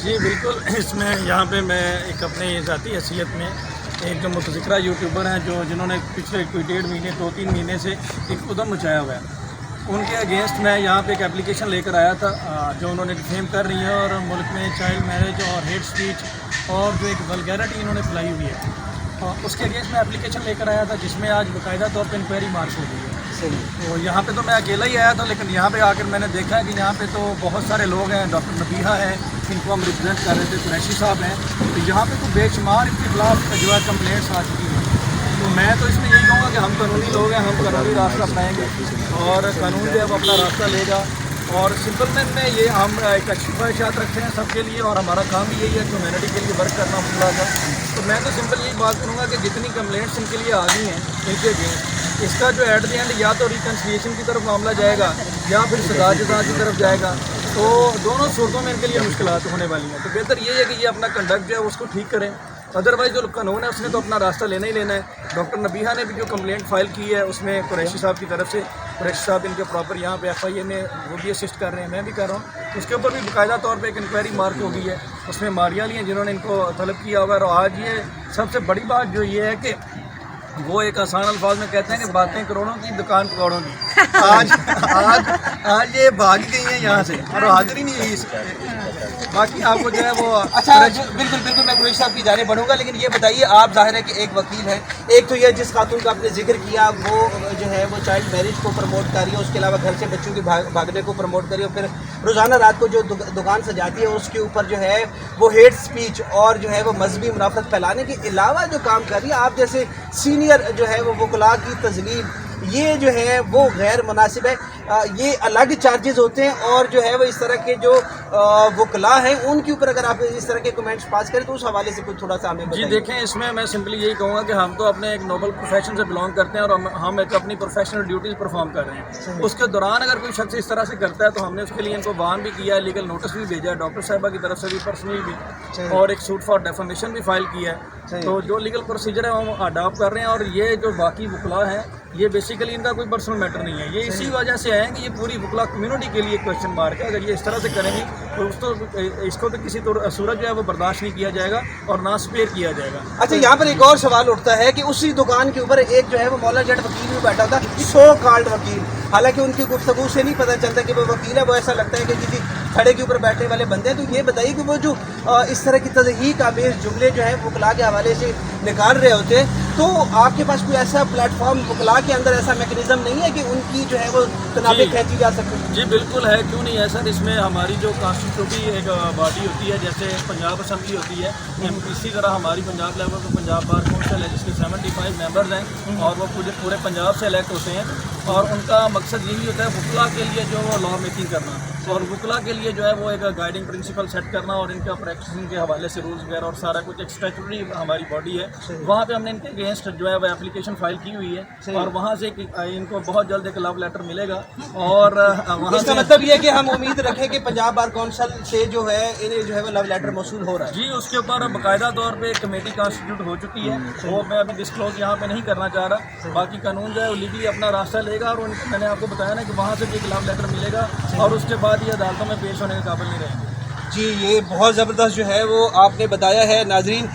جی بالکل، اس میں یہاں پہ میں ایک اپنے ذاتی حیثیت میں ایک جو متذکرہ یوٹیوبر ہیں جنہوں نے پچھلے کوئی 1.5 مہینے 2-3 مہینے سے ایک قدم مچایا ہوا ہے، ان کے اگینسٹ میں یہاں پہ ایک اپلیکیشن لے کر آیا تھا جو انہوں نے ڈیفیم کر رہی ہے اور ملک میں چائلڈ میرج اور ہیٹ اسپیچ اور جو ایک ولگیرٹی انہوں نے پھیلائی ہوئی ہے، اس کے اگینسٹ میں اپلیکیشن لے کر آیا تھا جس میں آج باقاعدہ طور پہ انکوائری مارچ ہو گئی ہے۔ تو یہاں پہ تو میں اکیلا ہی آیا تھا، لیکن یہاں پہ آ کر میں نے دیکھا ہے کہ یہاں پہ تو بہت سارے لوگ ہیں، ڈاکٹر نبیہہ ہیں جن کو ہم ریپرزینٹ کر رہے تھے، قریشی صاحب ہیں، تو یہاں پہ تو بے شمار ان کے خلاف جو ہے کمپلینٹس آ چکی ہیں۔ تو میں تو اس میں یہی کہوں گا کہ ہم قانونی لوگ ہیں، ہم قانونی راستہ اپنائیں گے اور قانون جو ہے وہ اپنا راستہ لے گا، اور سمپل میں یہ ہم ایک اچھی خواہشات رکھتے ہیں سب کے لیے، اور ہمارا کام بھی یہی ہے کمیونٹی کے لیے ورک کرنا مسئلہ کا۔ تو میں تو سمپل یہی بات کروں گا کہ جتنی کمپلینٹس ان کے لیے آ گئی ہیں ان کے اگینسٹ، اس کا جو ایٹ دی اینڈ یا تو ریکنسیلیشن کی طرف معاملہ جائے گا یا پھر سزا جزا کی طرف جائے گا، تو دونوں صورتوں میں ان کے لیے مشکلات ہونے والی ہیں۔ تو بہتر یہ ہے کہ یہ اپنا کنڈکٹ جو ہے اس کو ٹھیک کریں، ادروائز جو قانون ہے اس نے تو اپنا راستہ لینا ہی لینا ہے۔ ڈاکٹر نبیہہ نے بھی جو کمپلینٹ فائل کی ہے اس میں قریشی صاحب کی طرف سے، قریشی صاحب ان کے پراپر یہاں پہ FIA میں وہ بھی اسسٹ کر رہے ہیں، میں بھی کر رہا ہوں، اس کے اوپر بھی باقاعدہ طور پہ ایک انکوائری مارک ہو گئی ہے، اس میں ماریا لی ہیں جنہوں نے ان کو طلب کیا ہوا ہے۔ اور آج یہ سب سے بڑی بات جو یہ ہے کہ وہ ایک آسان الفاظ میں کہتے ہیں کہ باتیں کروڑوں کی دکان پکوڑوں کی، آج یہ بھاگ گئی ہیں یہاں سے اور حاضر ہی نہیں ہے اس باقی آپ کو جو ہے وہ اچھا بالکل میں قریشی صاحب کی جانب بڑھوں گا، لیکن یہ بتائیے آپ ظاہر ہے کہ ایک وکیل ہیں، ایک تو یہ جس خاتون کا آپ نے ذکر کیا وہ جو ہے وہ چائلڈ میرج کو پروموٹ کر رہی ہے، اس کے علاوہ گھر سے بچوں کے بھاگنے کو پروموٹ کر رہی ہے، پھر روزانہ رات کو جو دکان سجاتی ہے اس کے اوپر جو ہے وہ ہیٹ اسپیچ اور جو ہے وہ مذہبی منافرت پھیلانے کے علاوہ جو کام کر رہی ہے، آپ جیسے سینئر جو ہے وہ وکلاء کی تذلیل یہ جو ہے وہ غیر مناسب ہے۔ یہ الگ چارجز ہوتے ہیں اور جو ہے وہ اس طرح کے جو وکلاء ہیں ان کے اوپر اگر آپ اس طرح کے کمنٹس پاس کریں تو اس حوالے سے کچھ تھوڑا سا ہمیں بتائیں۔ جی دیکھیں، اس میں سمپلی یہی کہوں گا کہ ہم تو اپنے ایک نوبل پروفیشن سے بلانگ کرتے ہیں اور ہم ایک اپنی پروفیشنل ڈیوٹیز پرفارم کر رہے ہیں۔ اس کے دوران اگر کوئی شخص اس طرح سے کرتا ہے تو ہم نے اس کے لیے ان کو وارن بھی کیا ہے، لیگل نوٹس بھی بھیجا ہے، ڈاکٹر صاحبہ کی طرف سے بھی پرسنلی بھی، اور ایک سوٹ فار ڈیفامیشن بھی فائل کیا ہے۔ تو جو لیگل پروسیجر ہے ہم اڈاپٹ کر رہے ہیں، اور یہ جو باقی وکلاء ہیں یہ بیسیکلی ان کا کوئی پرسنل میٹر نہیں ہے، یہ اسی وجہ سے آئے ہیں کہ یہ پوری وکلاء کمیونٹی کے لیے کویشچن مارک ہے۔ اگر یہ اس طرح سے کریں گے تو اس کو تو کسی صورت جو ہے وہ برداشت نہیں کیا جائے گا اور نہ سپیئر کیا جائے گا۔ اچھا، یہاں پر ایک اور سوال اٹھتا ہے کہ اسی دکان کے اوپر ایک جو ہے وہ مولا جٹ وکیل بھی بیٹھا تھا، سو کالڈ وکیل، حالانکہ ان کی گفتگو سے نہیں پتہ چلتا کہ وہ وکیل ہے، وہ ایسا لگتا ہے کہ کسی کھڑے کے اوپر بیٹھنے والے بندے ہیں۔ تو یہ بتائیے کہ وہ جو اس طرح کی تضحیق آمیز جملے جو ہیں وکلاء کے حوالے سے نکال رہے ہوتے ہیں، تو آپ کے پاس کوئی ایسا پلیٹ فارم وکلاء کے اندر ایسا میکنزم نہیں ہے کہ ان کی جو ہے وہ تنابیں کھینچی جا سکے؟ جی بالکل ہے، کیوں نہیں ہے سر۔ اس میں ہماری جو کانسٹیٹیوٹی ایک باڈی ہوتی ہے، جیسے پنجاب اسمبلی ہوتی ہے، اسی طرح ہماری پنجاب لیول پہ پنجاب بار کونسل ہے جس کے 75 ممبرز ہیں اور وہ پورے پنجاب سے الیکٹ ہوتے ہیں، اور ان کا مقصد یہی ہوتا ہے وکلاء کے لیے جو وہ لا میکنگ کرنا اور وکلاء کے لیے جو ہے وہ ایک گائیڈنگ پرنسپل سیٹ کرنا اور ان کا پریکٹسنگ کے حوالے سے رولز وغیرہ اور سارا کچھ ایک اسٹیچوٹری ہماری باڈی ہے۔ وہاں پہ ہم نے ان کے اگینسٹ جو ہے وہ اپلیکیشن فائل کی ہوئی ہے اور وہاں سے ان کو بہت جلد ایک لو لیٹر ملے گا، اور وہاں اس کا مطلب یہ ہے کہ ہم امید رکھیں کہ پنجاب بار کونسل سے جو ہے انہیں جو ہے وہ لو لیٹر موصول ہو رہا ہے؟ جی اس کے اوپر باقاعدہ طور پہ ایک کمیٹی کانسٹیٹیوٹ ہو چکی ہے، وہ میں ابھی ڈسکلوز یہاں پہ نہیں کرنا چاہ رہا، باقی قانون جو ہے وہ لیگلی اپنا راستہ لے گا، اور میں نے آپ کو بتایا نا کہ وہاں سے بھی ایک لو لیٹر ملے گا اور اس کے بعد یہ عدالتوں میں پیش ہونے کے قابل نہیں رہیں گے۔ جی یہ بہت زبردست جو ہے وہ آپ نے بتایا ہے۔ ناظرین،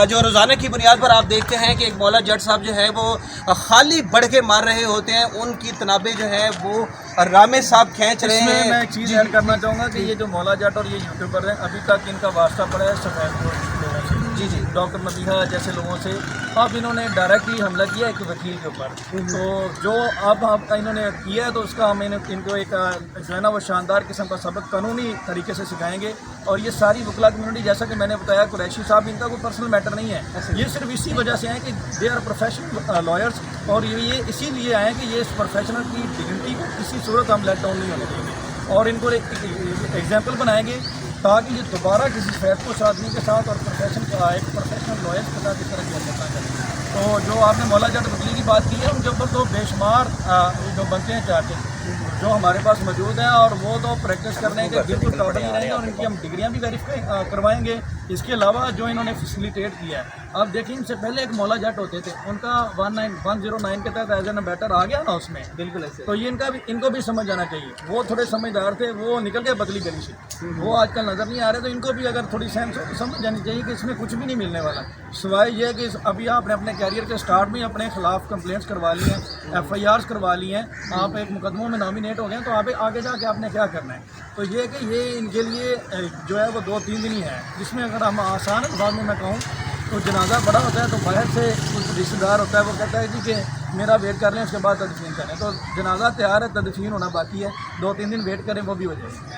جو روزانہ کی بنیاد پر آپ دیکھتے ہیں کہ ایک مولا جٹ صاحب جو ہے وہ خالی بڑھ کے مار رہے ہوتے ہیں، ان کی تنابیں جو ہے وہ رامے صاحب کھینچ رہے ہیں۔ میں ایک چیز ایڈ کرنا چاہوں گا کہ یہ جو مولا جٹ اور یہ یوٹیوبر ہیں ابھی تک ان کا واسطہ پڑا ہے سفید لوگوں سے، جی ڈاکٹر نبیہہ جیسے لوگوں سے۔ اب انہوں نے ڈائریکٹلی حملہ کیا ایک وکیل کے اوپر، تو جو اب انہوں نے کیا ہے تو اس کا ہم ان کو ایک جو ہے نا وہ شاندار قسم کا سبق قانونی طریقے سے سکھائیں گے، اور یہ ساری وکلاء کمیونٹی جیسا کہ میں نے بتایا قریشی صاحب ان کا کوئی پرسنل میٹر نہیں ہے، یہ صرف اسی وجہ سے ہیں کہ دے آر پروفیشنل لائرس، اور یہ اسی لیے آئے ہیں کہ یہ اس پروفیشنل کی ڈگنیٹی کو کسی صورت ہم لیٹ ڈاؤن نہیں ہونے دیں گے، اور ان کو ایک ایگزامپل بنائیں گے تاکہ یہ دوبارہ کسی سفید پوش آدمی کے ساتھ اور ایک پروفیشنل لائرس کے ساتھ اس طرح کی حرکت نہ کریں۔ تو جو آپ نے مولا جٹ وکیل کی بات کی ہے ان کے اوپر تو بے شمار جو بنتے ہیں چارجز جو ہمارے پاس موجود ہیں، اور وہ تو پریکٹس کرنے کے بالکل قابل نہیں رہیں گے، اور ان کی ہم ڈگریاں بھی ویریفائی کروائیں گے۔ اس کے علاوہ جو انہوں نے فیسیلیٹیٹ کیا ہے اب دیکھیں ان سے پہلے ایک مولا جٹ ہوتے تھے، ان کا 109 کے تحت ایز این بیٹر آ گیا نا اس میں، بالکل ایسے تو یہ ان کو بھی سمجھ آنا چاہیے. وہ تھوڑے سمجھدار تھے، وہ نکل گئے بدلی گلی سے، وہ آج کل نظر نہیں آ رہے. تو ان کو بھی اگر تھوڑی سمجھ جانی چاہیے کہ اس میں کچھ بھی نہیں ملنے والا، سوائے یہ کہ ابھی آپ نے اپنے کیریئر کے سٹارٹ میں اپنے خلاف کمپلینٹس کروا لی ہیں، FIRs کروا لی ہیں، آپ ایک مقدموں میں نامینیٹ ہو گئے ہیں، تو آپ آگے جا کے آپ نے کیا کرنا ہے. تو یہ کہ یہ ان کے لیے جو ہے وہ 2-3 دن ہی ہے، جس میں اگر ہم آسان انداز میں کہوں تو جنازہ بڑا ہوتا ہے تو باہر سے کچھ رشتہ دار ہوتا ہے، وہ کہتا ہے جی کہ میرا ویٹ کر لیں، اس کے بعد تدفین کریں. تو جنازہ تیار ہے، تدفین ہونا باقی ہے، 2-3 دن ویٹ کریں، وہ بھی ہو جائے گی.